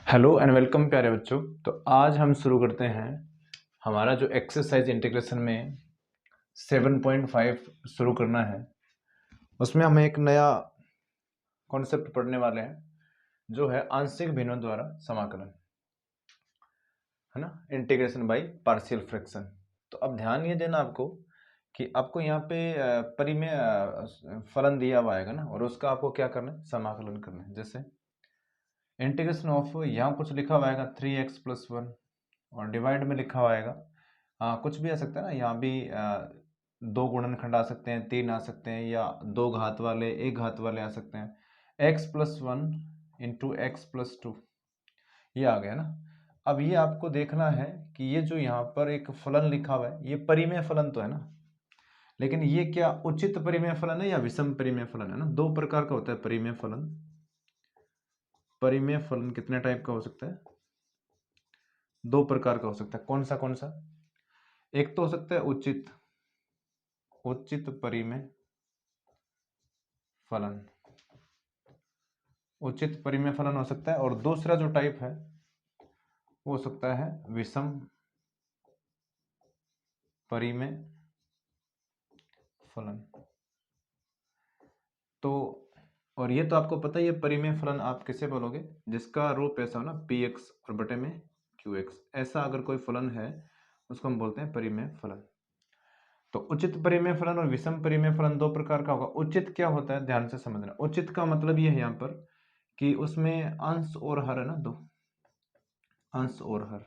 Hello and welcome प्यारे बच्चों। तो आज हम शुरू करते हैं हमारा जो एक्सरसाइज इंटीग्रेशन में 7.5 शुरू करना है। उसमें हम एक नया कॉन्सेप्ट पढ़ने वाले हैं जो है आंशिक भिन्नों द्वारा समाकलन, है ना, इंटीग्रेशन बाय पार्शियल फ्रैक्शन। तो अब ध्यान ये देना आपको कि आपको यहाँ पे परिमेय फलन दिया हुआ आएगा ना, और उसका आपको क्या करना है, समाकलन करना है। जैसे इंटीग्रेशन ऑफ, यहाँ कुछ लिखा हुआ आएगा 3x+1 और डिवाइड में लिखा हुआ आएगा कुछ भी आ सकता है ना, यहाँ भी दो गुणनखंड आ सकते हैं, 3 आ सकते हैं, या दो घात वाले, एक घात वाले आ सकते हैं। x+1 इंटू x+2 ये आ गया ना। अब ये आपको देखना है कि ये जो यहाँ पर एक फलन लिखा हुआ है, ये परिमेय फलन तो है ना, लेकिन ये क्या उचित परिमेय फलन है या विषम परिमेय फलन है ना। दो प्रकार का होता है परिमेय फलन। परिमेय फलन कितने टाइप का हो सकता है? दो प्रकार का हो सकता है। कौन सा कौन सा? एक तो हो सकता है उचित परिमेय फलन, उचित परिमेय फलन हो सकता है। और दूसरा जो टाइप है वो हो सकता है विषम परिमेय फलन। तो और ये तो आपको पता ही है, परिमेय फलन आप किसे बोलोगे? जिसका रूप ऐसा हो ना, px और बटे में qx, ऐसा अगर कोई फलन है उसको हम बोलते हैं परिमेय फलन। तो उचित परिमेय फलन और विषम परिमेय फलन दो प्रकार का होगा। उचित क्या होता है, ध्यान से समझना। उचित का मतलब ये है यहाँ पर कि उसमें अंश और हर है ना, दो अंश और हर।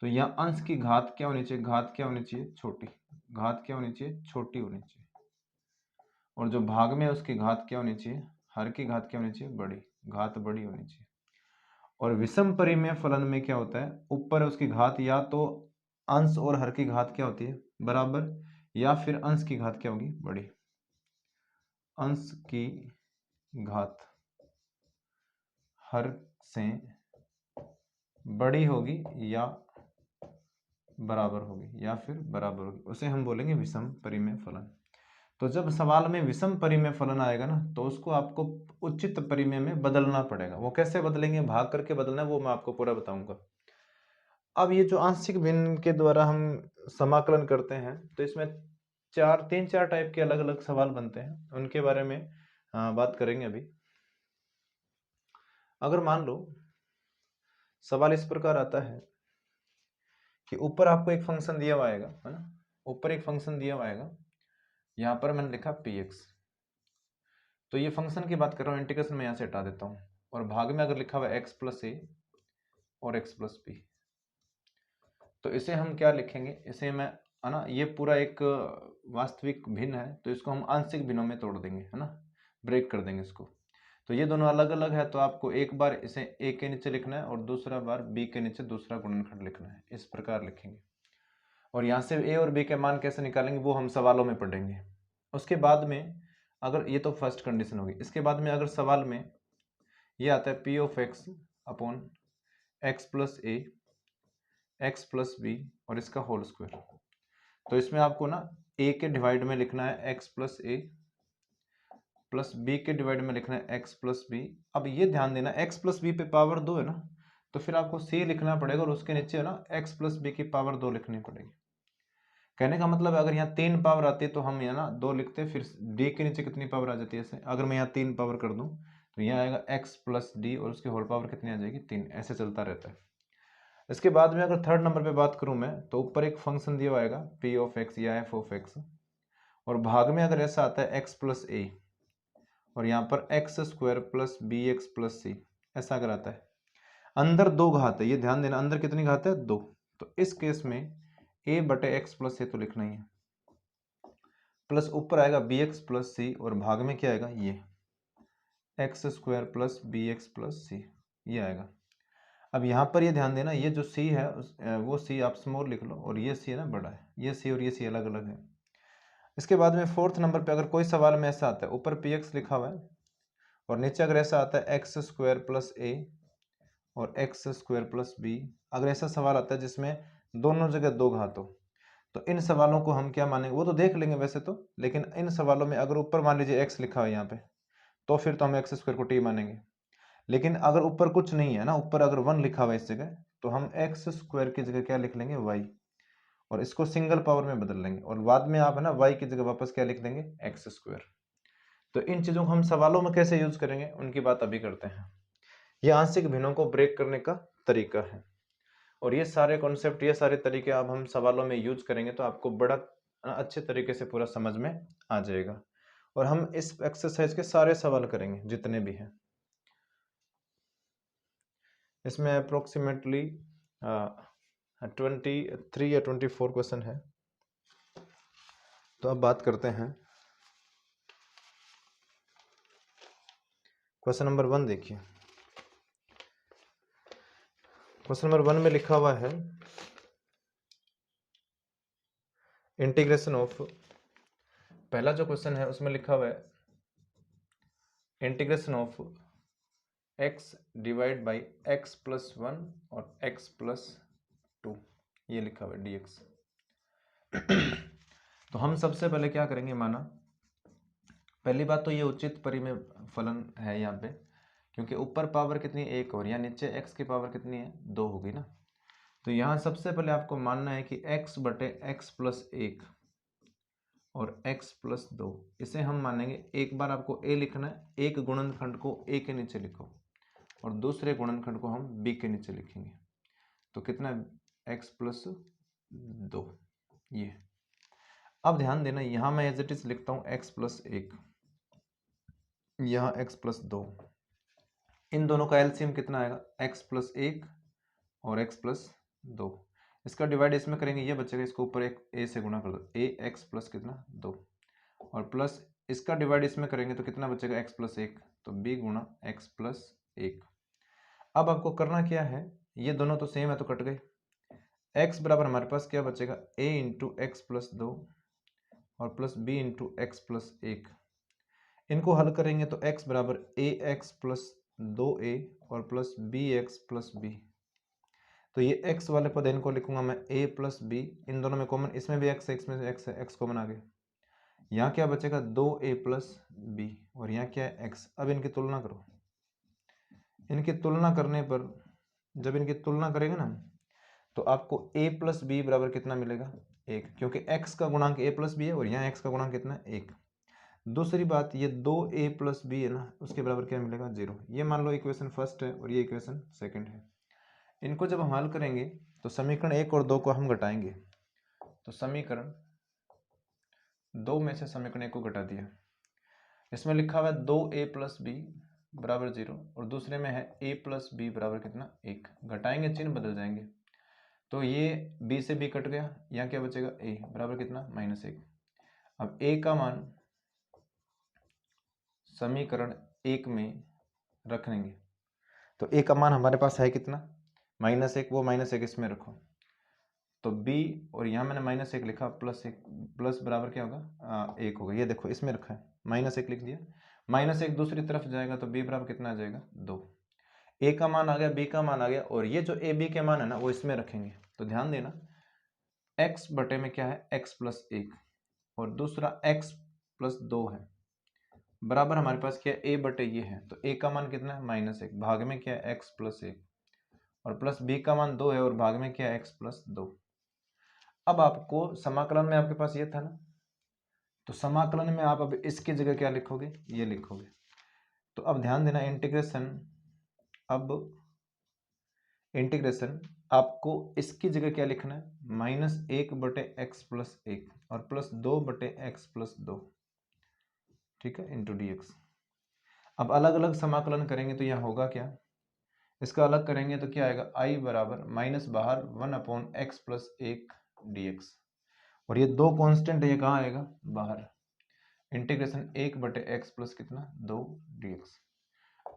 तो यहाँ अंश की घात क्या होनी चाहिए? घात क्या होनी चाहिए? छोटी। घात क्या होनी चाहिए? छोटी होनी चाहिए। और जो भाग में उसकी घात क्या होनी चाहिए? हर की घात क्या होनी चाहिए? बड़ी। घात बड़ी होनी चाहिए। और विषम परिमेय फलन में क्या होता है? ऊपर उसकी घात या तो अंश और हर की घात क्या होती है? बराबर, या फिर अंश की घात क्या होगी? बड़ी। अंश की घात हर से बड़ी होगी या बराबर होगी, या फिर बराबर होगी, उसे हम बोलेंगे विषम परिमेय फलन। तो जब सवाल में विषम परिमेय फलन आएगा ना, तो उसको आपको उचित परिमेय में बदलना पड़ेगा। वो कैसे बदलेंगे? भाग करके बदलना है, वो मैं आपको पूरा बताऊंगा। अब ये जो आंशिक भिन्न के द्वारा हम समाकलन करते हैं, तो इसमें तीन चार टाइप के अलग अलग सवाल बनते हैं, उनके बारे में बात करेंगे अभी। अगर मान लो सवाल इस प्रकार आता है कि ऊपर आपको एक फंक्शन दिया हुआ आएगा, है ना, ऊपर एक फंक्शन दिया हुआ आएगा, यहाँ पर मैंने लिखा px। तो ये फंक्शन की बात कर रहा हूँ, इंटीग्रेशन में यहाँ से हटा देता हूँ, और भाग में अगर लिखा हुआ है x+a और x+b, तो इसे हम क्या लिखेंगे? इसे मैं, है ना, ये पूरा एक वास्तविक भिन्न है, तो इसको हम आंशिक भिन्नों में तोड़ देंगे, है ना, ब्रेक कर देंगे इसको। तो ये दोनों अलग अलग है, तो आपको एक बार इसे a के नीचे लिखना है और दूसरा बार b के नीचे दूसरा गुणनखंड लिखना है। इस प्रकार लिखेंगे। और यहाँ से a और b के मान कैसे निकालेंगे वो हम सवालों में पढ़ेंगे। उसके बाद में अगर, ये तो फर्स्ट कंडीशन होगी, इसके बाद में अगर सवाल में ये आता है p(x) अपॉन x+a x+b और इसका होल स्क्वायर, तो इसमें आपको ना a के डिवाइड में लिखना है x+a प्लस b के डिवाइड में लिखना है x+b। अब ये ध्यान देना, x+b पे पावर 2 है ना, तो फिर आपको c लिखना पड़ेगा और उसके नीचे है ना x+b की पावर 2 लिखनी पड़ेगी। कहने का मतलब अगर यहाँ 3 पावर आती है तो हम यहाँ ना 2 लिखते, फिर d के नीचे कितनी पावर आ जाती है? ऐसे अगर मैं यहाँ 3 पावर कर दूं तो यहाँ आएगा x+d और उसकी होल पावर कितनी आ जाएगी? 3। ऐसे चलता रहता है। इसके बाद में अगर थर्ड नंबर पे बात करूं मैं, तो ऊपर एक फंक्शन दिया आएगा p(x) या f(x), और भाग में अगर ऐसा आता है x+a और यहाँ पर x² plus bx plus c, ऐसा अगर आता है, अंदर दो घात है, ये ध्यान देना, अंदर कितनी घात है? 2। तो इस केस में a बटे x प्लस a तो लिखना ही है, प्लस ऊपर आएगा bx प्लस c और भाग में क्या आएगा? ये x² plus bx plus c, ये आएगा। अब यहाँ पर ये ध्यान देना, ये जो c है वो c आप स्मॉल लिख लो, और ये c है ना बड़ा है, ये c और ये c अलग अलग है। इसके बाद में फोर्थ नंबर पे अगर कोई सवाल में ऐसा आता है, ऊपर px लिखा हुआ है और नीचे अगर ऐसा आता है x² प्लस a और x² प्लस b, अगर ऐसा सवाल आता है जिसमें दोनों जगह दो घात हो, तो इन सवालों को हम क्या मानेंगे? वो तो देख लेंगे वैसे तो, लेकिन इन सवालों में अगर ऊपर मान लीजिए x लिखा है यहाँ पे, तो फिर तो हम x² को t मानेंगे। लेकिन अगर ऊपर कुछ नहीं है ना, ऊपर अगर 1 लिखा हुआ है इस जगह, तो हम एक्स स्क्वायर की जगह क्या लिख लेंगे, वाई, और इसको सिंगल पावर में बदल लेंगे, और बाद में आप है ना वाई की जगह वापस क्या लिख देंगे, एक्स स्क्वायर। तो इन चीजों को हम सवालों में कैसे यूज करेंगे उनकी बात अभी करते हैं। ये आंशिक भिन्नों को ब्रेक करने का तरीका है, और ये सारे कॉन्सेप्ट, ये सारे तरीके अब हम सवालों में यूज करेंगे तो आपको बड़ा अच्छे तरीके से पूरा समझ में आ जाएगा। और हम इस एक्सरसाइज के सारे सवाल करेंगे जितने भी हैं। इसमें अप्रोक्सीमेटली 23 या 24 क्वेश्चन है। तो अब बात करते हैं क्वेश्चन नंबर 1। देखिए क्वेश्चन नंबर 1 में लिखा हुआ है इंटीग्रेशन ऑफ, पहला जो क्वेश्चन है उसमें लिखा हुआ है integration of x divide by x plus 1 और x प्लस 2, ये लिखा हुआ है dx। तो हम सबसे पहले क्या करेंगे, माना पहली बात तो ये उचित परिमेय फलन है यहाँ पे, क्योंकि ऊपर पावर कितनी, 1, और यहाँ नीचे x की पावर कितनी है, 2 होगी ना। तो यहाँ सबसे पहले आपको मानना है कि x बटे x प्लस 1 और x प्लस 2, इसे हम मानेंगे। एक बार आपको a लिखना है, एक गुणनखंड को a के नीचे लिखो और दूसरे गुणनखंड को हम b के नीचे लिखेंगे। तो कितना, x प्लस 2, ये। अब ध्यान देना, यहाँ मैं एज इट इज लिखता हूँ x प्लस 1, यहाँ x प्लस 2, इन दोनों का एलसीएम कितना आएगा, x प्लस 1 और x प्लस 2। इसका डिवाइड इसमें करेंगे, ये बचेगा, इसको ऊपर एक a से गुणा कर दो, a x प्लस कितना 2, और प्लस इसका डिवाइड इसमें करेंगे तो कितना बचेगा, x प्लस 1, तो b गुणा x प्लस 1। अब आपको करना क्या है, ये दोनों तो सेम है तो कट गए। x बराबर हमारे पास क्या बचेगा, a इंटू एक्स प्लस 2 और plus b into x plus 1। इनको हल करेंगे तो x बराबर a x प्लस 2a और plus B X plus B. तो ये x वाले पद इनको लिखूंगा मैं a प्लस बी, इन दोनों में कॉमन, इसमें भी x है, इसमें x है, x कॉमन आ गया। यहाँ क्या बचेगा, 2a प्लस बी, और यहाँ क्या है, x। अब इनकी तुलना करो, इनकी तुलना करने पर, जब इनकी तुलना करेंगे ना, तो आपको a प्लस बी बराबर कितना मिलेगा, 1, क्योंकि x का गुणांक a प्लस बी है और यहाँ x का गुणांक कितना है, 1। दूसरी बात, ये 2a प्लस बी है ना, उसके बराबर क्या मिलेगा, 0। ये मान लो इक्वेशन फर्स्ट है और ये इक्वेशन सेकंड है। इनको जब हम हल करेंगे तो समीकरण 1 और 2 को हम घटाएंगे, तो समीकरण 2 में से समीकरण 1 को घटा दिया। इसमें लिखा हुआ है 2a प्लस बी बराबर 0, और दूसरे में है a प्लस बी बराबर कितना, 1। घटाएंगे, चिन्ह बदल जाएंगे, तो ये b से b कट गया, यहाँ क्या बचेगा, a बराबर कितना, -1। अब a का मान समीकरण 1 में रख लेंगे, तो a का मान हमारे पास है कितना, -1, वो -1 इसमें रखो, तो b, और यहाँ मैंने -1 लिखा, +1, प्लस बराबर क्या होगा, 1 होगा। ये देखो इसमें रखा है, -1 लिख दिया, -1 दूसरी तरफ जाएगा तो b बराबर कितना आ जाएगा, 2। a का मान आ गया, b का मान आ गया, और ये जो a b के मान है ना वो इसमें रखेंगे। तो ध्यान देना, x बटे में क्या है, x प्लस 1, और दूसरा x प्लस 2 है, बराबर हमारे पास क्या है, a बटे ये है, तो a का मान कितना है, -1, भाग में क्या है, x प्लस 1, और प्लस b का मान 2 है और भाग में क्या है, x प्लस 2। अब आपको समाकलन में आपके पास ये था ना, तो समाकलन में आप अब इसकी जगह क्या लिखोगे, ये लिखोगे। तो अब ध्यान देना, इंटीग्रेशन आपको इसकी जगह क्या लिखना है, -1 बटे एक्स प्लस 1 और प्लस 2 बटे एक्स प्लस 2, ठीक है, इंटू dx। अब अलग अलग समाकलन करेंगे तो यहाँ होगा क्या, इसका अलग करेंगे तो क्या आएगा, i बराबर माइनस बाहर 1/x प्लस 1 dx, और ये 2 कांस्टेंट है, ये कहाँ आएगा, बाहर। इंटीग्रेशन 1 बटे एक्स प्लस कितना, 2 dx।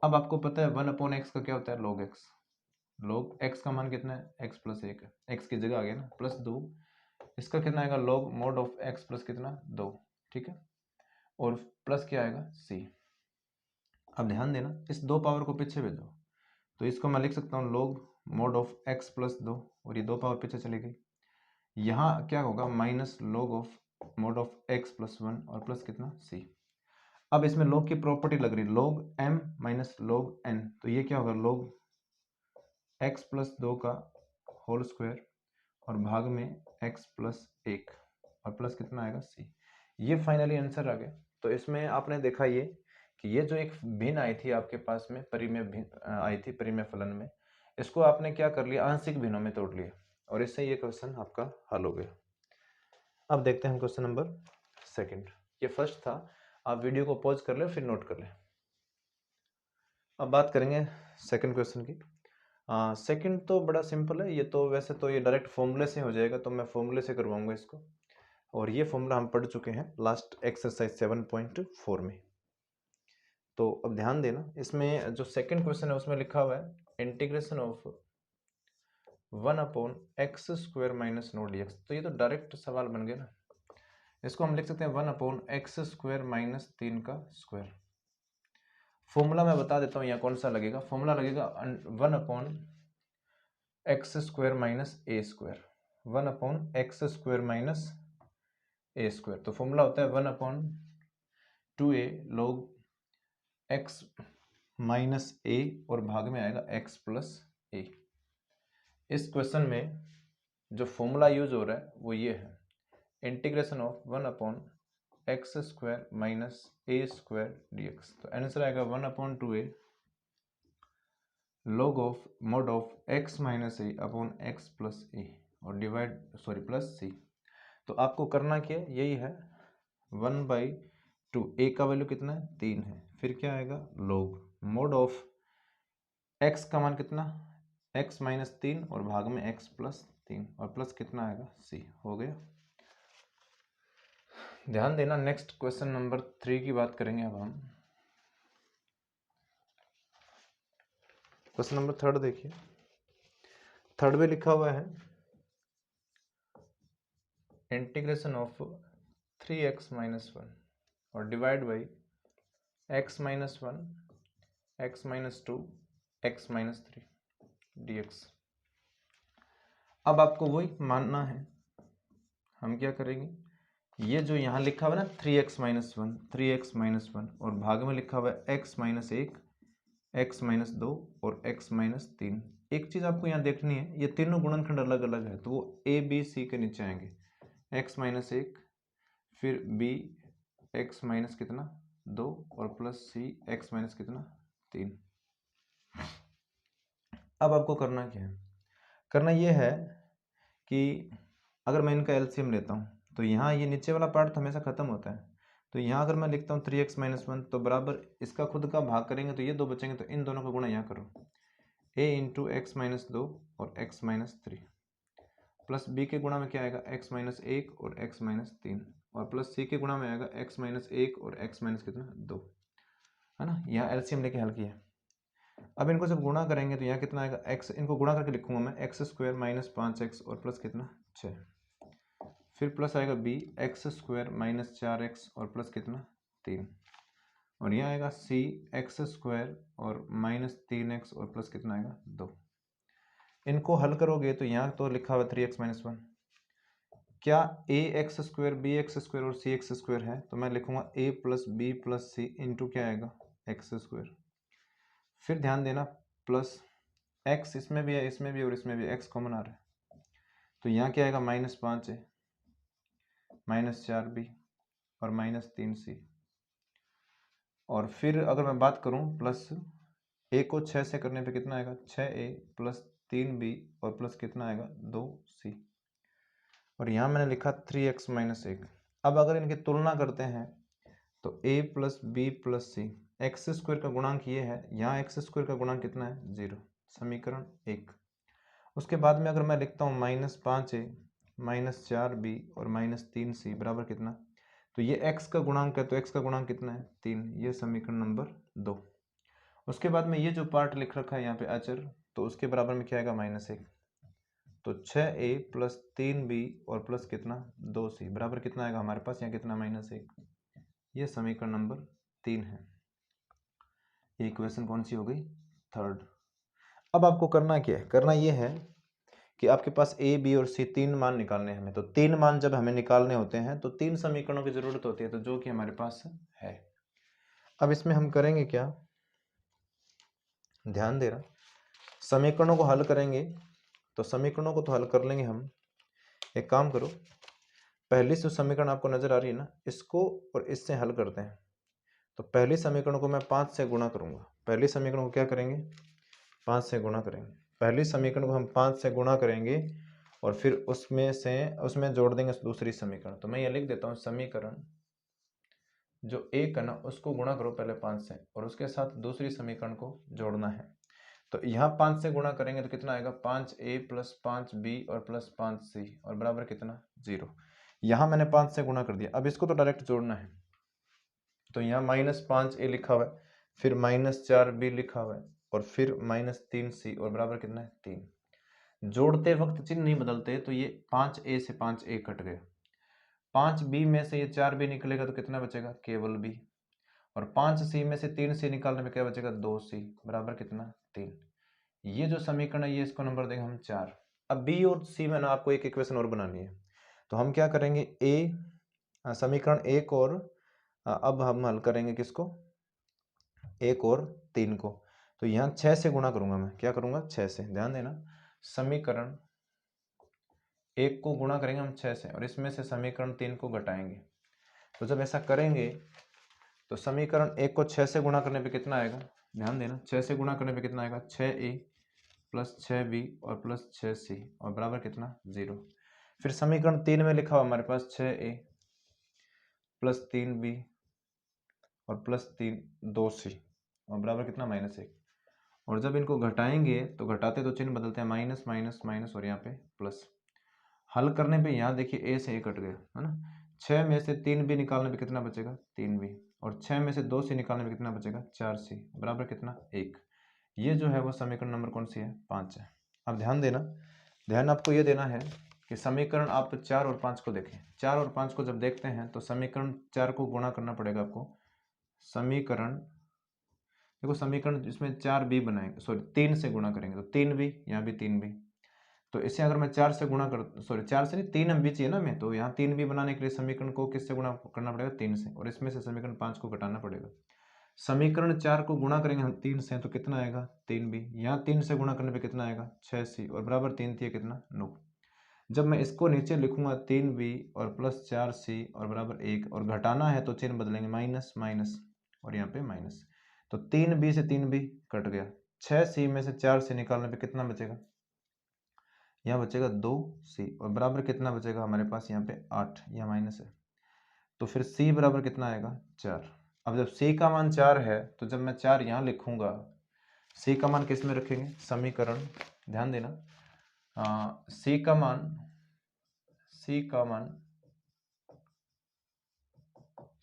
अब आपको पता है 1/x का क्या होता है, log x। log x का मान कितना है, x प्लस 1 है, x की जगह आ गया ना, प्लस 2, इसका कितना आएगा, log mod of x plus कितना, 2, ठीक है, और प्लस क्या आएगा, c। अब ध्यान देना, इस 2 पावर को पीछे भेजो, तो इसको मैं लिख सकता हूँ log mod of x plus 2, और ये 2 पावर पीछे चली गई। यहाँ क्या होगा, minus log of mod of x plus 1 और प्लस कितना, c। अब इसमें log की प्रॉपर्टी लग रही है, log m minus log n, तो ये क्या होगा, log x प्लस 2 का होल स्क्वायर और भाग में x प्लस 1 और प्लस कितना आएगा c। ये फाइनली आंसर आ गया। तो इसमें आपने देखा ये कि ये जो एक भिन्न आई थी आपके पास में, परिमेय भिन्न आई थी परिमेय फलन में, इसको आपने क्या कर लिया, आंशिक भिन्नों में तोड़ लिया और इससे ये क्वेश्चन आपका हल हो गया। अब देखते हैं क्वेश्चन नंबर सेकंड। ये फर्स्ट था, आप वीडियो को पॉज कर ले फिर नोट कर ले। अब बात करेंगे सेकंड क्वेश्चन की। सेकंड तो बड़ा सिंपल है, ये तो वैसे तो ये डायरेक्ट फॉर्मूले से हो जाएगा, तो मैं फॉर्मूले से करवाऊंगा इसको, और ये फॉर्मूला हम पढ़ चुके हैं लास्ट एक्सरसाइज 7.4 में। तो अब ध्यान देना, इसमें जो सेकंड क्वेश्चन है उसमें लिखा हुआ है integration of 1/x² minus note dx। तो ये तो डायरेक्ट सवाल बन गया ना, इसको हम लिख सकते हैं 1/x² माइनस 3 का स्क्वायर। फॉर्मूला मैं बता देता हूँ यहाँ कौन सा लगेगा, फॉर्मूला लगेगा 1/x² minus a², 1/x² minus a²। तो फॉर्मूला होता है 1/2a log x minus a और भाग में आएगा x प्लस a। इस क्वेश्चन में जो फॉर्मूला यूज हो रहा है वो ये है, integration of 1/x² minus a² dx। तो आंसर आएगा 1/2a log of mod of x minus a upon x plus a और डिवाइड प्लस c। तो आपको करना क्या है, यही है 1/2, a का वैल्यू कितना है 3 है, फिर क्या आएगा log mod ऑफ x का मान कितना x माइनस 3 और भाग में x प्लस 3 और प्लस कितना आएगा c। हो गया। ध्यान देना, नेक्स्ट क्वेश्चन नंबर 3 की बात करेंगे अब हम। क्वेश्चन नंबर 3 देखिए, थर्ड में लिखा हुआ है इंटीग्रेशन ऑफ 3x माइनस 1 और divide by x minus 1 x minus 2 x minus 3 dx। अब आपको वही मानना है, हम क्या करेंगे, ये जो यहाँ लिखा हुआ है ना 3x माइनस 1 3x माइनस 1 और भाग में लिखा हुआ है x माइनस 1 x माइनस 2 और x माइनस 3। एक चीज़ आपको यहाँ देखनी है, ये तीनों गुणनखंड अलग अलग है, तो वो a b c के नीचे आएंगे, x माइनस 1 फिर b x माइनस कितना 2 और प्लस c x माइनस कितना 3। अब आपको करना क्या है, करना ये है कि अगर मैं इनका एलसीएम लेता हूँ तो यहाँ ये नीचे वाला पार्ट हमेशा खत्म होता है, तो यहाँ अगर मैं लिखता हूँ 3x माइनस 1 तो बराबर इसका खुद का भाग करेंगे तो ये दो बचेंगे, तो इन दोनों का गुणा यहाँ करो, a इंटू एक्स माइनस 2 और x माइनस 3 प्लस b के गुणा में क्या आएगा x माइनस 1 और x माइनस 3 और प्लस c के गुणा में आएगा x माइनस 1 और x माइनस कितना 2, है ना। यहाँ एलसीएम लेके हल किया। अब इनको जब गुणा करेंगे तो यहाँ कितना आएगा x, इनको गुणा करके लिखूंगा मैं x² माइनस 5x और प्लस कितना 6, फिर प्लस आएगा b x² माइनस 4x और प्लस कितना 3 और यहाँ आएगा c x² और माइनस 3x और प्लस कितना आएगा 2। इनको हल करोगे तो यहाँ तो लिखा हुआ 3x माइनस 1, क्या ax² bx² और cx² है, तो मैं लिखूंगा a plus b plus c into क्या आएगा x²। फिर ध्यान देना प्लस x इसमें भी है इसमें भी और इसमें भी x कॉमन आ रहा है, तो यहाँ क्या आएगा माइनस 5a माइनस 4b और माइनस 3c। और फिर अगर मैं बात करूं प्लस a को 6 से करने पे कितना आएगा 6a प्लस 3b और प्लस कितना आएगा 2c और यहाँ मैंने लिखा 3x माइनस 1। अब अगर इनकी तुलना करते हैं तो a plus b plus c, x² का गुणांक ये है, यहाँ x² का गुणांक कितना है 0, समीकरण 1। उसके बाद में अगर मैं लिखता हूँ माइनस 5a माइनस 4b और माइनस 3c बराबर कितना, तो ये x का गुणांक है तो x का गुणांक कितना है 3, ये समीकरण नंबर 2। उसके बाद में ये जो पार्ट लिख रखा है यहाँ पे अचर, तो उसके बराबर में क्या आएगा माइनस 1, तो 6a प्लस 3b और प्लस कितना 2c बराबर कितना आएगा हमारे पास यहाँ कितना माइनस 1, ये समीकरण नंबर 3 है। ये इक्वेशन कौन सी हो गई थर्ड। अब आपको करना क्या है, करना ये है कि आपके पास a b और c तीन मान निकालने हैं हमें, तो तीन मान जब हमें निकालने होते हैं तो तीन समीकरणों की जरूरत होती है, तो जो कि हमारे पास है। अब इसमें हम करेंगे क्या, ध्यान देना, समीकरणों को हल करेंगे। तो समीकरणों को तो हल कर लेंगे हम। एक काम करो, पहली जो समीकरण आपको नजर आ रही है ना, इसको और इससे हल करते हैं। तो पहली समीकरण को मैं 5 से गुणा करूंगा। पहली समीकरण को क्या करेंगे, 5 से गुणा करेंगे। पहली समीकरण को हम 5 से गुणा करेंगे और फिर उसमें जोड़ देंगे दूसरी समीकरण। तो मैं ये लिख देता हूँ, समीकरण जो एक है ना उसको गुणा करो पहले 5 से और उसके साथ दूसरी समीकरण को जोड़ना है। तो यहाँ 5 से गुणा करेंगे तो कितना आएगा, 5a प्लस 5b और प्लस 5c और बराबर कितना, 0। यहाँ मैंने 5 से गुणा कर दिया। अब इसको तो डायरेक्ट जोड़ना है। तो यहाँ -5a लिखा हुआ है, फिर -4b लिखा हुआ है और फिर -3c और बराबर कितना है, 3। जोड़ते वक्त चिन्ह नहीं बदलते, तो ये 5a से 5a कट गया। 5b में से ये 4b निकलेगा तो कितना बचेगा, केवल b। और 5c में से 3c निकालने में क्या बचेगा, 2c बराबर कितना, 3। ये जो समीकरण है ये इसको नंबर देंगे हम 4। अब b और c में ना आपको एक इक्वेशन और बनानी है। तो हम क्या करेंगे, समीकरण 1 और अब हम हल करेंगे किसको, 1 और 3 को। तो यहाँ 6 से गुणा करूंगा मैं, क्या करूंगा, 6 से। ध्यान देना, समीकरण 1 को गुणा करेंगे हम 6 से और इसमें से समीकरण 3 को घटाएंगे। तो जब ऐसा करेंगे तो समीकरण 1 को 6 से गुणा करने पे कितना आएगा, ध्यान देना, 6 से गुणा करने पे कितना आएगा, 6a प्लस 6b और प्लस 6c और बराबर कितना, 0। फिर समीकरण 3 में लिखा हुआ हमारे पास 6a प्लस 3b और प्लस 2c और बराबर कितना, -1। और जब इनको घटाएंगे तो घटाते तो चिन्ह बदलते हैं, माइनस माइनस माइनस और यहाँ पे प्लस। हल करने पे यहाँ देखिए a से a कट गया है ना। 6 में से 3b निकालने पे कितना बचेगा, 3b और 6 में से 2c निकालने पे कितना बचेगा, 4c बराबर कितना, 1। ये जो है वो समीकरण नंबर कौन सी है, 5 है। अब ध्यान देना, ध्यान आपको ये देना है कि समीकरण आप 4 और 5 को देखें। 4 और 5 को जब देखते हैं तो समीकरण 4 को गुणा करना पड़ेगा आपको। समीकरण देखो, समीकरण इसमें 4b बनाएंगे, सॉरी 3 से गुणा करेंगे तो 3b, यहाँ भी 3b। तो इसे अगर मैं 4 से गुणा कर, सॉरी 4 से नहीं, 3 चाहिए ना मैं, तो यहाँ 3b बनाने के लिए समीकरण को किससे गुणा करना पड़ेगा, 3 से, और इसमें से समीकरण 5 को घटाना पड़ेगा। समीकरण 4 को गुणा करेंगे हम 3 से तो कितना आएगा, 3b। यहाँ 3 से गुणा करने पे कितना आएगा, 6c और बराबर 3 थी कितना, 9। जब मैं इसको नीचे लिखूंगा 3b और प्लस 4c और बराबर 1 और घटाना है तो चिन्ह बदलेंगे, माइनस माइनस और यहाँ पे माइनस। तो 3b से 3b कट गया। 6c में से 4c निकालने पे कितना बचेगा, यहाँ बचेगा 2c और बराबर कितना बचेगा हमारे पास, यहाँ पे 8, यहाँ माइनस है। तो फिर c बराबर कितना आएगा, 4। अब जब c का मान 4 है तो जब मैं 4 यहाँ लिखूंगा, c का मान किस में रखेंगे, समीकरण, ध्यान देना, c का मान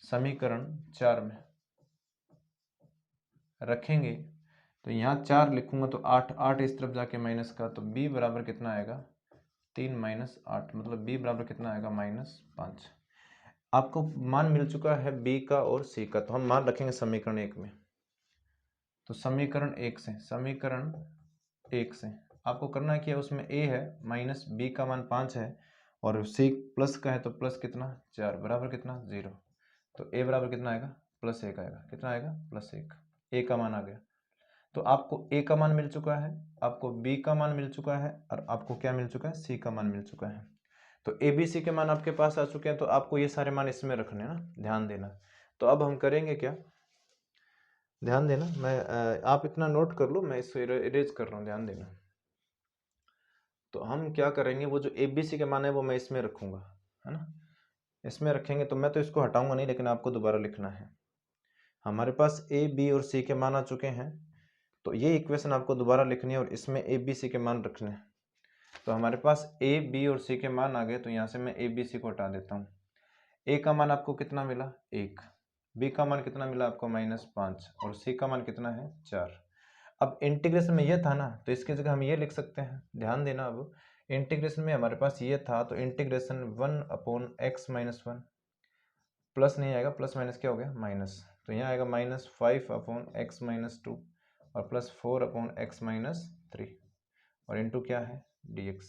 समीकरण 4 में रखेंगे। तो यहाँ 4 लिखूंगा तो 8, 8 इस तरफ जाके माइनस का, तो b बराबर कितना आएगा, 3 माइनस 8, मतलब b बराबर कितना आएगा, -5। आपको मान मिल चुका है b का और c का, तो हम मान रखेंगे समीकरण 1 में। तो समीकरण 1 से आपको करना है कि उसमें a है, माइनस b का मान 5 है और c प्लस का है तो प्लस कितना, 4 बराबर कितना, 0। तो a बराबर कितना आएगा, +1 आएगा। कितना आएगा, +1। a का मान आ गया। तो आपको a का मान मिल चुका है, आपको b का मान मिल चुका है और आपको क्या मिल चुका है, c का मान मिल चुका है। तो a b c के मान आपके पास आ चुके हैं, तो आपको ये सारे मान इसमें रखने हैं ना, ध्यान देना। तो अब हम करेंगे क्या, ध्यान देना, मैं आप इतना नोट कर लो, मैं इसको इरेज कर रहा हूँ, ध्यान देना। तो हम क्या करेंगे, वो जो a b c के मान है वो मैं इसमें रखूंगा, है ना, इसमें रखेंगे। तो मैं तो इसको हटाऊंगा नहीं, लेकिन आपको दोबारा लिखना है। हमारे पास a b और c के मान आ चुके हैं, तो ये इक्वेशन आपको दोबारा लिखनी है और इसमें a b c के मान रखने हैं। तो हमारे पास a b और c के मान आ गए, तो यहाँ से मैं a b c को हटा देता हूँ। a का मान आपको कितना मिला, 1। b का मान कितना मिला आपको, -5 और c का मान कितना है, 4। अब इंटीग्रेशन में ये था ना, तो इसकी जगह हम ये लिख सकते हैं। ध्यान देना, अब इंटीग्रेशन में हमारे पास ये था, तो इंटीग्रेशन 1/x-1 प्लस नहीं आएगा, प्लस माइनस क्या हो गया, माइनस। तो यहाँ आएगा -5/x-2 और प्लस 4/x-3 और इंटू क्या है, dx।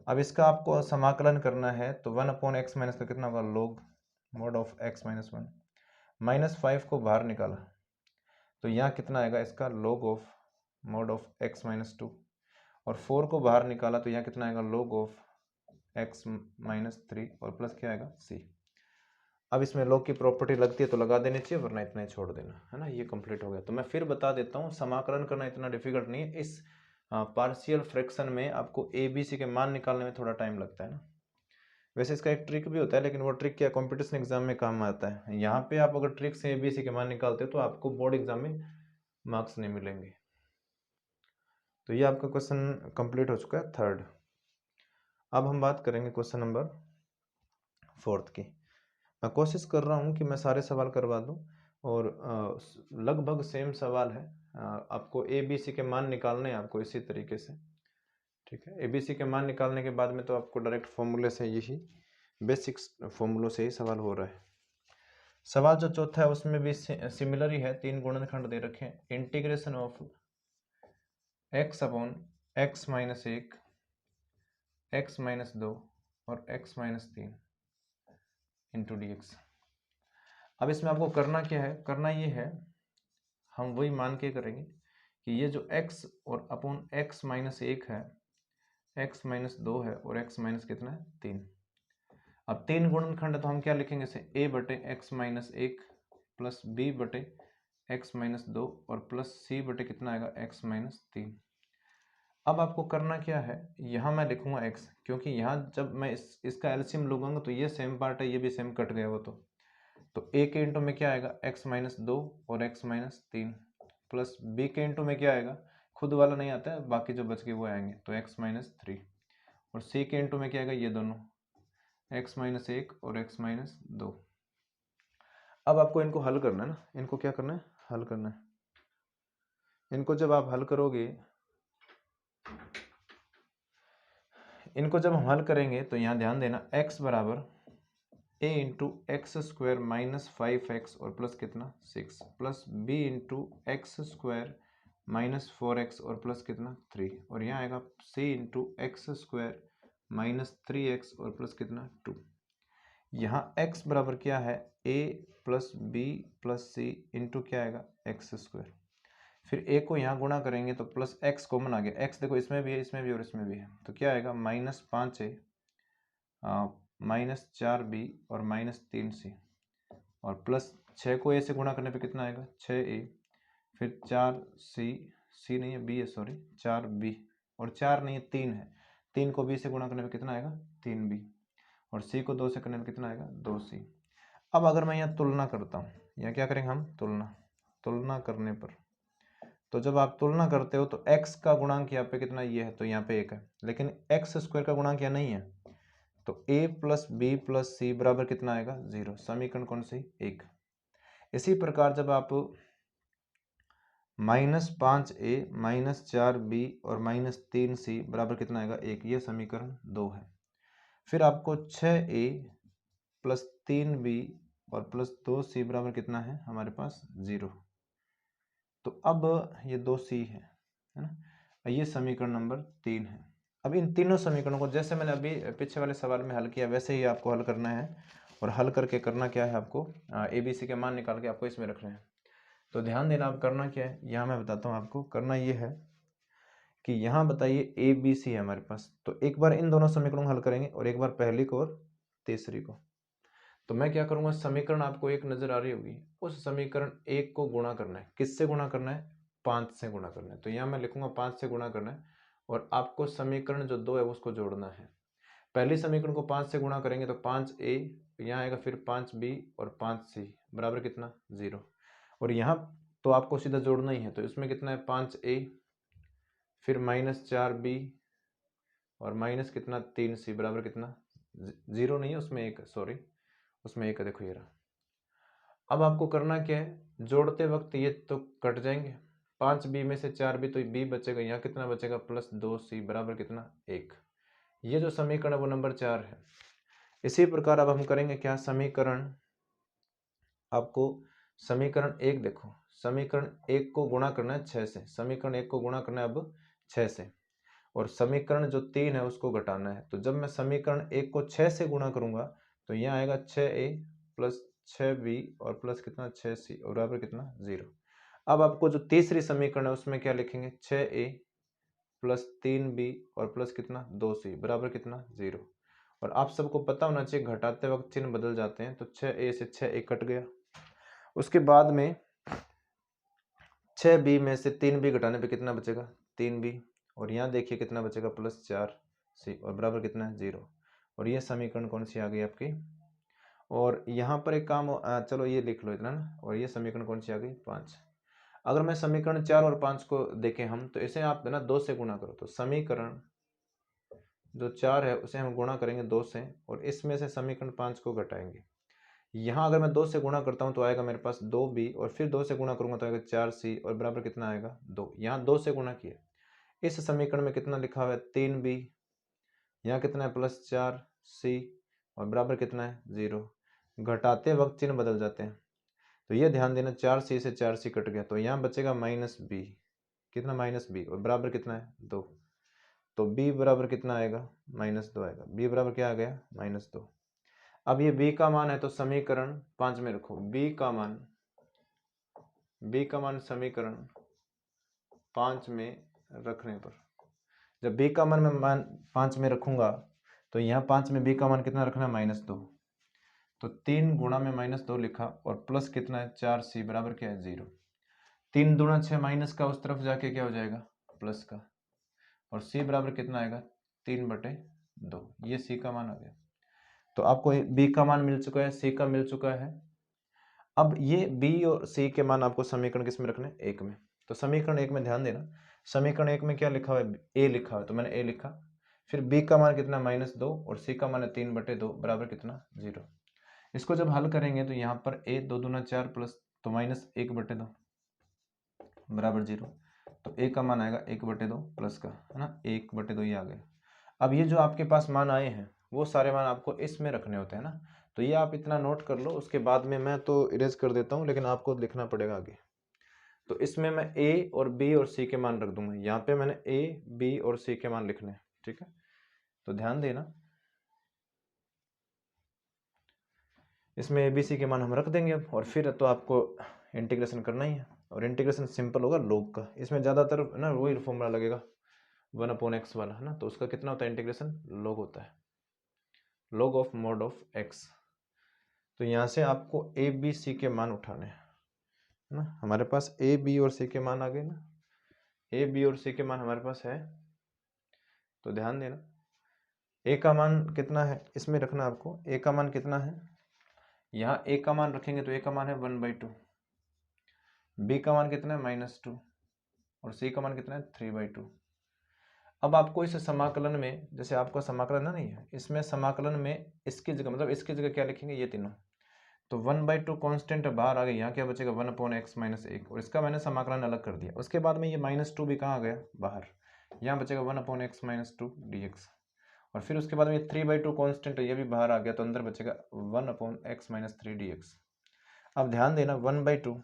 अब इसका आपको समाकलन करना है, तो 1/x- का कितना होगा, log mod of x-1 -5 को बाहर निकाला तो यहाँ कितना आएगा इसका log of mod of x - 2, और 4 को बाहर निकाला तो यहाँ कितना आएगा log ऑफ x - 3 और प्लस क्या आएगा c। अब इसमें log की प्रॉपर्टी लगती है तो लगा देनी चाहिए, वरना इतना ही छोड़ देना, है ना। ये कंप्लीट हो गया। तो मैं फिर बता देता हूँ, समाकलन करना इतना डिफिकल्ट नहीं है। इस पार्शियल फ्रैक्शन में आपको ए बी सी के मान निकालने में थोड़ा टाइम लगता है ना। वैसे इसका एक ट्रिक भी होता है, लेकिन वो ट्रिक क्या कंपटीशन एग्जाम में काम आता है। यहाँ पे आप अगर ट्रिक से ए बी सी के मान निकालते हो तो आपको बोर्ड एग्जाम में मार्क्स नहीं मिलेंगे। तो ये आपका क्वेश्चन कंप्लीट हो चुका है, थर्ड। अब हम बात करेंगे क्वेश्चन नंबर 4 की। मैं कोशिश कर रहा हूँ कि मैं सारे सवाल करवा दूँ, और लगभग सेम सवाल है। आपको ए बी सी के मान निकालने हैं आपको इसी तरीके से, ठीक है। ए बी सी के मान निकालने के बाद में तो आपको डायरेक्ट फॉर्मूले से, यही बेसिक फॉर्मूलों से ही सवाल हो रहा है। सवाल जो चौथा है उसमें भी सिमिलर ही है, 3 गुणनखंड दे रखे हैं। Integration of x upon x - 1, x - 2 और x - 3 इंटू dx। अब इसमें आपको करना क्या है, करना ये है, हम वही मान के करेंगे कि ये जो x और अपॉन x - 1 है, x - 2 है और x माइनस कितना है 3। अब 3 गुणनखंड है तो हम क्या लिखेंगे इसे, a बटे x - 1 प्लस b बटे x - 2 और प्लस c बटे कितना आएगा x - 3। अब आपको करना क्या है, यहाँ मैं लिखूंगा x, क्योंकि यहाँ जब मैं इसका एलसीएम लूंगा तो ये सेम पार्ट है, ये भी सेम कट गया वो तो a के इंटू में क्या आएगा x - 2 और x - 3 प्लस b के इंटू में क्या आएगा, खुद वाला नहीं आता है, बाकी जो बच गए वो आएंगे, तो x - 3 और c के इंटू में क्या आएगा, ये दोनों x - 1 और x - 2। अब आपको इनको हल करना है ना, इनको क्या करना है, हल करना है। इनको जब आप हल करोगे, इनको जब हम हल करेंगे तो यहाँ ध्यान देना, x बराबर a into x square minus 5x और प्लस कितना 6 plus b into x square minus 4x और प्लस कितना 3, और यहाँ आएगा c into x square minus 3x और प्लस कितना 2। यहाँ x बराबर क्या है, a plus b plus c into क्या आएगा एक्स स्क्वायर। फिर a को यहाँ गुणा करेंगे तो प्लस x कॉमन आ गया, x देखो इसमें भी है, इसमें भी और इसमें भी है, तो क्या आएगा -5a -4b और -3c और प्लस 6 को a से गुणा करने पे कितना आएगा 6a, फिर 4c, c नहीं है b है सॉरी, 4b और 4 नहीं है 3 है, 3 को b से गुणा करने पे कितना आएगा 3b और c को 2 से करने पे कितना आएगा 2c। अब अगर मैं यहाँ तुलना करता हूँ, यहाँ क्या करेंगे हम, तुलना करने पर, तो जब आप तुलना करते हो तो x का गुणांक यहाँ पे कितना ये है, तो यहाँ पे 1 है, लेकिन x स्क्वायर का गुणांक यहाँ नहीं है, तो a प्लस बी प्लस सी बराबर कितना आएगा 0। समीकरण कौन सी, 1। इसी प्रकार जब आप -5a -4b और -3c बराबर कितना आएगा 1, ये समीकरण 2 है। फिर आपको 6a प्लस 3b और प्लस 2c बराबर कितना है हमारे पास 0। तो अब ये 2c है ना, ये समीकरण नंबर 3 है। अब इन तीनों समीकरणों को जैसे मैंने अभी पीछे वाले सवाल में हल किया वैसे ही आपको हल करना है, और हल करके करना क्या है, आपको ए बी सी के मान निकाल के आपको इसमें रखना है। तो ध्यान देना, आप करना क्या है, यहाँ मैं बताता हूँ आपको। करना ये है कि यहाँ बताइए ए बी सी है हमारे पास, तो एक बार इन दोनों समीकरणों को हल करेंगे और एक बार पहली को और तीसरी को। तो मैं क्या करूँगा, समीकरण आपको एक नज़र आ रही होगी, उस समीकरण 1 को गुणा करना है। किससे गुणा करना है, 5 से गुणा करना है। तो यहाँ मैं लिखूंगा 5 से गुणा करना है, और आपको समीकरण जो 2 है उसको जोड़ना है। पहली समीकरण को 5 से गुणा करेंगे तो 5a, यहाँ आएगा फिर 5b और 5c बराबर कितना 0, और यहाँ तो आपको सीधा जोड़ना ही है, तो इसमें कितना है 5a फिर -4b और माइनस कितना 3c बराबर कितना 0 नहीं है, उसमें 1 सॉरी, उसमें 1 देखो ये रहा। अब आपको करना क्या है, जोड़ते वक्त ये तो कट जाएंगे, 5b में से 4b तो b बचेगा, यहाँ कितना बचेगा प्लस 2c बराबर कितना 1। ये जो समीकरण है वो नंबर 4 है। इसी प्रकार अब हम करेंगे क्या, समीकरण, आपको समीकरण 1 देखो, समीकरण 1 को गुणा करना है 6 से, समीकरण 1 को गुणा करना है अब 6 से, और समीकरण जो 3 है उसको घटाना है। तो जब मैं समीकरण 1 को 6 से गुणा करूंगा तो यहाँ आएगा 6a प्लस 6b और प्लस कितना 6c और बराबर कितना 0। अब आपको जो तीसरी समीकरण है उसमें क्या लिखेंगे 6a प्लस 3b और प्लस कितना 2c बराबर कितना 0। और आप सबको पता होना चाहिए घटाते वक्त चिन्ह बदल जाते हैं, तो 6a से 6a कट गया। उसके बाद में 6b में से 3b घटाने पे कितना बचेगा 3b और यहाँ देखिए कितना बचेगा प्लस 4c और बराबर कितना है 0। और ये समीकरण कौन सी आ गई आपकी। और यहाँ पर एक काम चलो ये लिख लो इतना ना। और ये समीकरण कौन सी आ गई 5। अगर मैं समीकरण 4 और 5 को देखें हम, तो इसे आप ना 2 से गुणा करो, तो समीकरण जो 4 है उसे हम गुणा करेंगे 2 से और इसमें से समीकरण 5 को घटाएंगे। यहाँ अगर मैं 2 से गुणा करता हूँ तो आएगा मेरे पास 2b और फिर 2 से गुणा करूंगा तो आएगा 4c और बराबर कितना आएगा 2। यहाँ 2 से गुणा किया, इस समीकरण में कितना लिखा हुआ है 3b, यहाँ कितना है प्लस 4c और बराबर कितना है 0। घटाते वक्त चिन्ह बदल जाते हैं, तो ये ध्यान देना 4c से 4c कट गया, तो यहाँ बचेगा माइनस b, कितना माइनस b और बराबर कितना है 2। तो b बराबर कितना आएगा -2 आएगा, b बराबर क्या आ गया -2। अब ये b का मान है तो समीकरण 5 में रखो, b का मान समीकरण 5 में रखने पर, जब b का मान मैं 5 में रखूंगा तो यहाँ 5 में b का मान कितना रखना है -2, तो 3 गुणा में -2 लिखा और प्लस कितना है 4c बराबर क्या है 0। 3 दूना 6 माइनस का उस तरफ जाके क्या हो जाएगा प्लस का, और c बराबर कितना आएगा 3/2, ये c का मान आ गया। तो आपको b का मान मिल चुका है, c का मिल चुका है। अब ये b और c के मान आपको समीकरण किस में रखने 1 में, तो समीकरण 1 में ध्यान देना, समीकरण 1 में क्या लिखा हुआ है a लिखा हुआ है, तो मैंने a लिखा। फिर b का मान कितना -2 और c का मान है 3/2 बराबर कितना 0। इसको जब हल करेंगे तो यहाँ पर a 2 दूना 4 प्लस तो -1/2 बराबर 0, तो a का मान आएगा 1/2 प्लस का है ना 1/2 ही आ गया। अब ये जो आपके पास मान आए हैं वो सारे मान आपको इसमें रखने होते हैं ना, तो ये आप इतना नोट कर लो, उसके बाद में मैं तो इरेज कर देता हूँ लेकिन आपको लिखना पड़ेगा आगे। तो इसमें मैं a और b और c के मान रख दूंगा, यहाँ पे मैंने a b और c के मान लिखने हैं, ठीक है। तो ध्यान देना, इसमें a b c के मान हम रख देंगे अब, और फिर तो आपको इंटीग्रेशन करना ही है। और इंटीग्रेशन सिंपल होगा लॉग का, इसमें ज़्यादातर ना वही फॉर्मूला लगेगा 1/x वाला है ना, तो उसका कितना होता है इंटीग्रेशन लॉग होता है, log of mod of x। तो यहाँ से आपको a b c के मान उठाने हैं ना, हमारे पास a b और c के मान आ गए ना, a b और c के मान हमारे पास है। तो ध्यान देना a का मान कितना है इसमें रखना आपको, a का मान कितना है, यहाँ a का मान रखेंगे तो a का मान है 1/2, b का मान कितना है -2 और c का मान कितना है 3/2। अब आपको इस समाकलन में, जैसे आपका समाकलन ना नहीं है, इसमें समाकलन में इसकी जगह मतलब इसकी जगह क्या लिखेंगे ये तीनों, तो 1/2 कांस्टेंट बाहर आ गया, यहाँ क्या बचेगा 1/x - 1 और इसका मैंने समाकलन अलग कर दिया। उसके बाद में ये -2 भी कहाँ आ गया बाहर, यहाँ बचेगा 1/x - 2 dx और फिर उसके बाद में 3/2 कांस्टेंट ये भी बाहर आ गया, तो अंदर बचेगा 1/x - 3 dx। अब ध्यान देना 1/2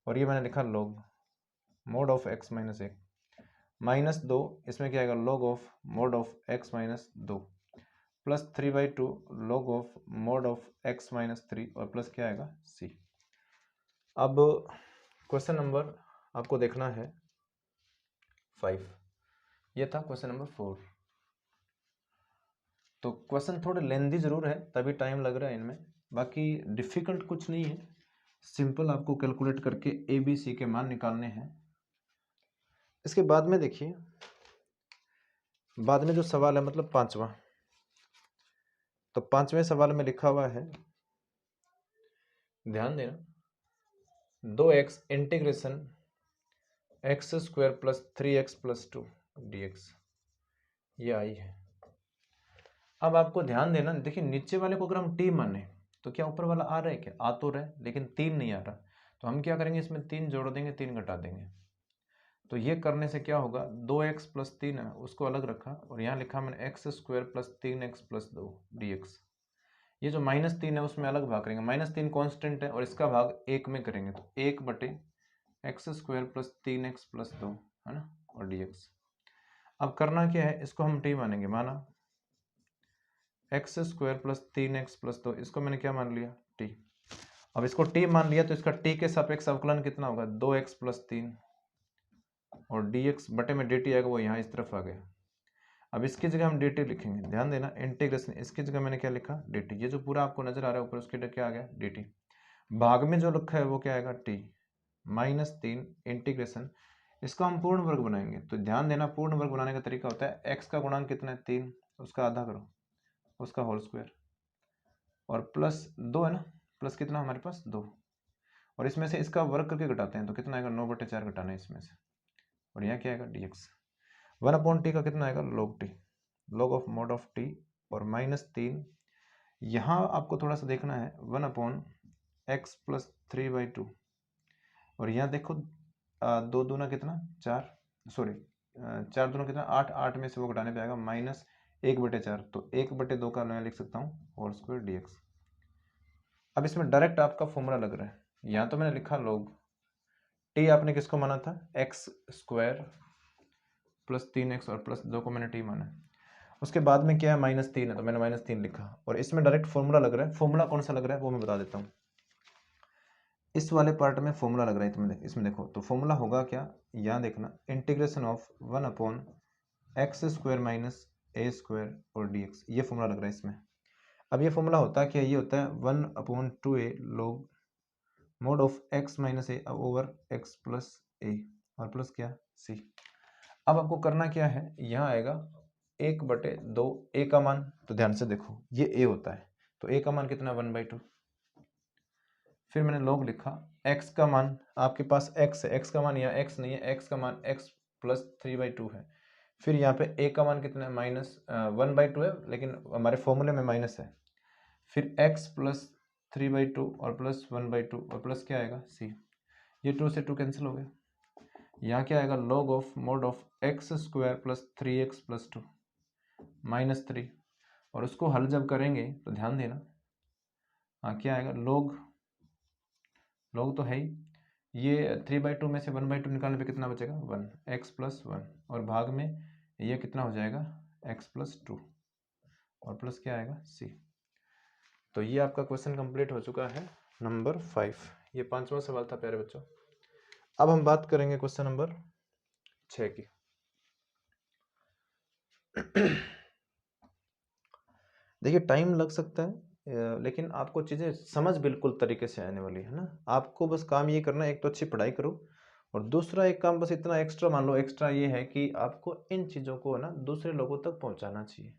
और ये मैंने लिखा log mod ऑफ x - 1 -2, इसमें क्या आएगा log of mod of x - 2 plus 3/2 log of mod of x - 3 और प्लस क्या आएगा c। अब क्वेश्चन नंबर आपको देखना है 5, ये था क्वेश्चन नंबर 4। तो क्वेश्चन थोड़े लेंदी जरूर है तभी टाइम लग रहा है इनमें, बाकी डिफिकल्ट कुछ नहीं है, सिंपल आपको कैलकुलेट करके ए बी सी के मान निकालने हैं। इसके बाद में देखिए, बाद में जो सवाल है मतलब 5वां, तो 5वें सवाल में लिखा हुआ है, ध्यान देना 2x integration x² plus 3x plus 2 dx ये आई है। अब आपको ध्यान देना, देखिए नीचे वाले को अगर हम t माने तो क्या ऊपर वाला आ रहा है, क्या आ तो रहा है लेकिन 3 नहीं आ रहा, तो हम क्या करेंगे इसमें 3 जोड़ देंगे 3 घटा देंगे। तो ये करने से क्या होगा 2x प्लस 3 है उसको अलग रखा और यहाँ लिखा मैंने x² plus 3x plus 2 dx। ये जो -3 है उसमें अलग भाग करेंगे, -3 कांस्टेंट है और इसका भाग 1 में करेंगे, तो 1/x² प्लस 3x प्लस 2 है ना और dx। अब करना क्या है, इसको हम t मानेंगे, माना x² प्लस 3x प्लस 2, इसको मैंने क्या मान लिया t। अब इसको t मान लिया तो इसका t के सापेक्ष अवकलन कितना होगा, 2x + 3 और dx बटे में dt आएगा, वो यहाँ इस तरफ आ गया। अब इसकी जगह हम dt लिखेंगे, ध्यान देना इंटीग्रेशन, इसकी जगह मैंने क्या लिखा dt, ये जो पूरा आपको नजर आ रहा है ऊपर उसके क्या आ गया dt, भाग में जो लिखा है वो क्या आएगा t -3 इंटीग्रेशन, इसका हम पूर्ण वर्ग बनाएंगे। तो ध्यान देना पूर्ण वर्ग बनाने का तरीका होता है x का गुणांक कितना है 3, उसका आधा करो, उसका होल स्क्वायर, और +2 है ना, प्लस कितना हमारे पास 2, और इसमें से इसका वर्ग करके घटाते हैं तो कितना आएगा 9/4 घटाना है इसमें से, और यहाँ क्या आएगा dx। 1/t का कितना आएगा log t, log of mod of t, और -3 यहाँ आपको थोड़ा सा देखना है 1/x + 3/2, और यहाँ देखो 2 दूना कितना 4, सॉरी 4 दूना कितना 8, 8 में से वो घटाने पे आएगा -1/4, तो 1/2 का मैं लिख सकता हूँ होल स्क्वायर dx। अब इसमें डायरेक्ट आपका फॉर्मूला लग रहा है, यहाँ तो मैंने लिखा log t, आपने किसको माना था x² + 3x और +2 को मैंने t माना, उसके बाद में क्या है -3 है तो मैंने -3 लिखा, और इसमें डायरेक्ट फॉर्मूला लग रहा है। फॉर्मूला कौन सा लग रहा है वो मैं बता देता हूँ, इस वाले पार्ट में फॉर्मूला लग रहा है, इसमें देखो तो फॉर्मूला होगा क्या, यहाँ देखना इंटीग्रेशन ऑफ 1/x² - a² और dx, ये फॉर्मूला लग रहा है इसमें। अब ये फॉर्मूला होता है क्या, ये होता है 1/2a log mod of x - a over x + a और प्लस क्या c। अब आपको करना क्या है, यहाँ आएगा 1/2 a का मान, तो ध्यान से देखो ये a होता है तो a का मान कितना 1/2, फिर मैंने log लिखा x का मान, आपके पास x है, x का मान यहाँ x नहीं है, x का मान x + 3/2 है, फिर यहाँ पे a का मान कितना है -1/2 है, लेकिन हमारे फॉर्मूले में माइनस है, फिर x + 3/2 और +1/2 और प्लस क्या आएगा c, ये 2 से 2 कैंसिल हो गया, यहाँ क्या आएगा log of mod of x² + 3x + 2 -3, और उसको हल जब करेंगे तो ध्यान देना हाँ क्या आएगा log तो है ही, ये 3/2 में से 1/2 निकालने पे कितना बचेगा 1, x + 1, और भाग में ये कितना हो जाएगा x + 2 और प्लस क्या आएगा c। तो ये आपका क्वेश्चन कंप्लीट हो चुका है नंबर 5, ये 5वां सवाल था प्यारे बच्चों। अब हम बात करेंगे क्वेश्चन नंबर 6 की। देखिए टाइम लग सकता है लेकिन आपको चीज़ें समझ बिल्कुल तरीके से आने वाली है ना। आपको बस काम ये करना है, एक तो अच्छी पढ़ाई करो, और दूसरा एक काम बस इतना एक्स्ट्रा मान लो, एक्स्ट्रा ये है कि आपको इन चीज़ों को ना दूसरे लोगों तक पहुंचाना चाहिए।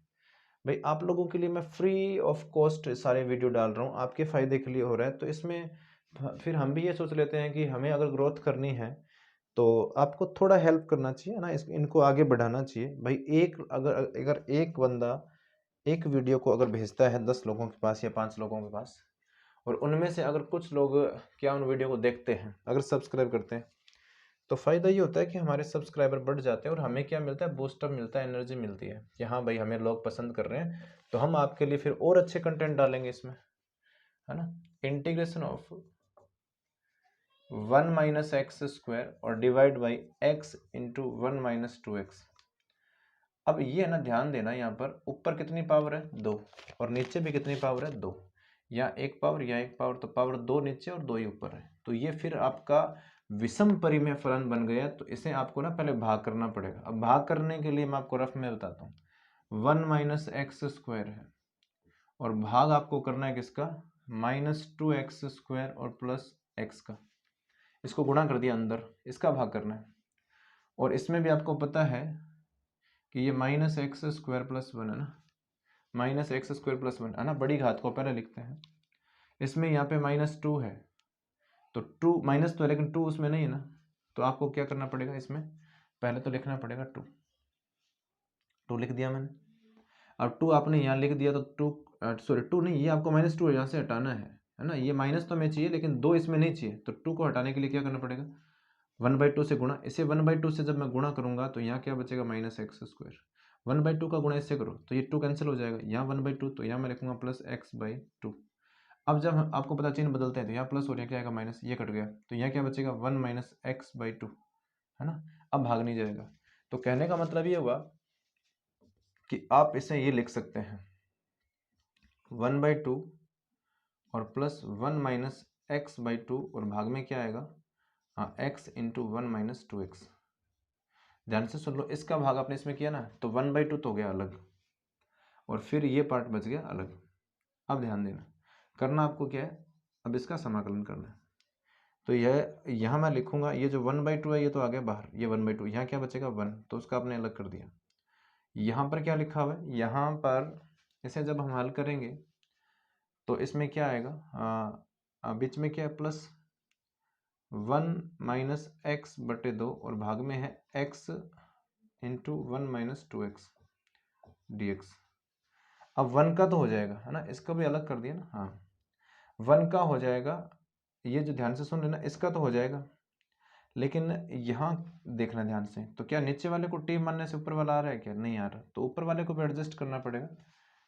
भाई आप लोगों के लिए मैं फ्री ऑफ कॉस्ट सारे वीडियो डाल रहा हूँ, आपके फ़ायदे के लिए हो रहा है, तो इसमें फिर हम भी ये सोच लेते हैं कि हमें अगर ग्रोथ करनी है तो आपको थोड़ा हेल्प करना चाहिए ना, इनको आगे बढ़ाना चाहिए। भाई अगर एक बंदा एक वीडियो को अगर भेजता है 10 लोगों के पास या 5 लोगों के पास, और उनमें से अगर कुछ लोग क्या उन वीडियो को देखते हैं, अगर सब्सक्राइब करते हैं, तो फ़ायदा ये होता है कि हमारे सब्सक्राइबर बढ़ जाते हैं और हमें क्या मिलता है, बूस्टअप मिलता है, एनर्जी मिलती है कि हाँ भाई हमें लोग पसंद कर रहे हैं, तो हम आपके लिए फिर और अच्छे कंटेंट डालेंगे इसमें, है ना। इंटीग्रेशन ऑफ 1 - x² और divide by x into 1 - 2x। अब ये है ना, ध्यान देना, यहाँ पर ऊपर कितनी पावर है 2 और नीचे भी कितनी पावर है 2, या एक पावर या एक पावर, तो पावर 2 नीचे और 2 ही ऊपर है, तो ये फिर आपका विषम परिमेय फलन बन गया। तो इसे आपको ना पहले भाग करना पड़ेगा। अब भाग करने के लिए मैं आपको रफ में बताता हूँ, 1 - x² है और भाग आपको करना है किसका -2x² और प्लस x का, इसको गुणा कर दिया अंदर, इसका भाग करना है। और इसमें भी आपको पता है कि ये -x² + 1 है ना, -x² + 1 है ना, बड़ी घात को पहले लिखते हैं। इसमें यहाँ पे -2 है, तो 2 माइनस तो है लेकिन 2 उसमें नहीं है ना, तो आपको क्या करना पड़ेगा, इसमें पहले तो लिखना पड़ेगा 2 लिख दिया मैंने। अब 2 आपने यहाँ लिख दिया तो 2 नहीं, ये आपको -2 यहाँ से हटाना है ना, ये माइनस तो हमें चाहिए लेकिन 2 इसमें नहीं चाहिए, तो 2 को हटाने के लिए क्या करना पड़ेगा 1/2 से गुणा। इसे 1/2 से जब मैं गुणा करूंगा तो यहाँ क्या बचेगा -x², 1/2 का गुणा इससे करो तो ये 2 कैंसिल हो जाएगा, यहाँ 1/2 तो यहाँ मैं लिखूंगा +x/2। अब जब आपको पता चिन्ह बदलते हैं तो यहाँ प्लस हो रहा क्या आएगा माइनस, ये कट गया, तो यहाँ क्या बचेगा 1 - x/2, है ना। अब भाग नहीं जाएगा, तो कहने का मतलब ये हुआ कि आप इसे ये लिख सकते हैं 1/2 और +1 - एक्स बाई टू और भाग में क्या आएगा, हाँ x into one minus two x. ध्यान से सुन लो, इसका भाग आपने इसमें किया ना तो 1/2 तो हो गया अलग और फिर ये पार्ट बच गया अलग। अब ध्यान देना, करना आपको क्या है, अब इसका समाकलन करना है। तो यह यहाँ मैं लिखूंगा, ये जो 1/2 है ये तो आ गया बाहर, ये 1/2, यहाँ क्या बचेगा 1, तो उसका आपने अलग कर दिया। यहाँ पर क्या लिखा हुआ है, यहाँ पर इसे जब हम हल करेंगे तो इसमें क्या आएगा, बीच में क्या है प्लस 1 माइनस एक्स बटे 2 और भाग में है x into 1 minus two x D x. अब 1 का तो हो जाएगा है ना, इसका भी अलग कर दिया ना, हाँ 1 का हो जाएगा, ये जो ध्यान से सुन लेना इसका तो हो जाएगा, लेकिन यहाँ देखना ध्यान से, तो क्या नीचे वाले को टी मानने से ऊपर वाला आ रहा है क्या, नहीं आ रहा, तो ऊपर वाले को भी एडजस्ट करना पड़ेगा।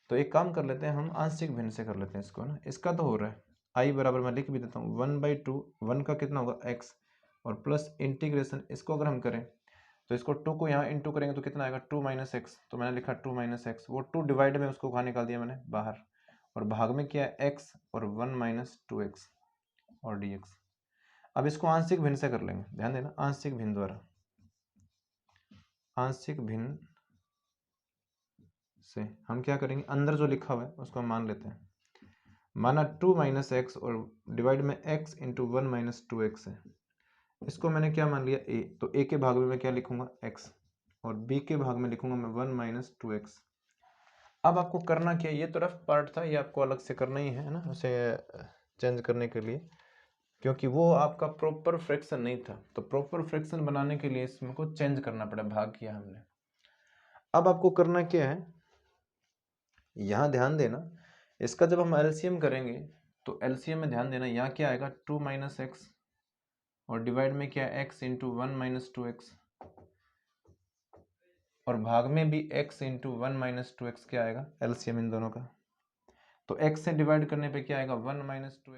तो एक काम कर लेते हैं हम, आंशिक भिन्न से कर लेते हैं इसको ना, इसका तो हो रहा है आई बराबर मैं लिख भी देता हूँ 1/2, 1 का कितना होगा x और प्लस इंटीग्रेशन, इसको अगर हम करें तो इसको 2 को यहाँ इंटू करेंगे तो कितना आएगा 2 माइनस एक्स, तो मैंने लिखा 2 माइनस एक्स, वो 2 डिवाइड में उसको कहाँ निकाल दिया मैंने बाहर, और भाग में क्या है x और 1 माइनस टू एक्स और डी एक्स। अब इसको आंशिक भिन्न से कर लेंगे, ध्यान देना आंशिक भिन्न द्वारा, आंशिक भिन्न से हम क्या करेंगे, अंदर जो लिखा हुआ है उसको हम मान लेते हैं, माना 2 माइनस एक्स और डिवाइड में x into 1 minus two x है, इसको मैंने क्या मान लिया a, तो a के भाग में मैं क्या लिखूंगा x और b के भाग में लिखूंगा मैं 1 माइनस टू एक्स। अब आपको करना क्या है, ये तो रफ पार्ट था, ये आपको अलग से करना ही है ना, उसे चेंज करने के लिए, क्योंकि वो आपका प्रॉपर फ्रैक्शन नहीं था, तो प्रॉपर फ्रैक्शन बनाने के लिए इसमें को चेंज करना पड़ा, भाग किया हमने। अब आपको करना क्या है, यहाँ ध्यान देना, इसका जब हम एलसीएम करेंगे तो एलसीएम में ध्यान देना, यहाँ क्या आएगा 2 माइनस एक्स और डिवाइड में क्या है x into 1 minus two x और भाग में भी x into 1 minus two x क्या आएगा एलसीएम इन दोनों का, तो x से डिवाइड करने पे क्या आएगा 1 माइनस टू एक्स।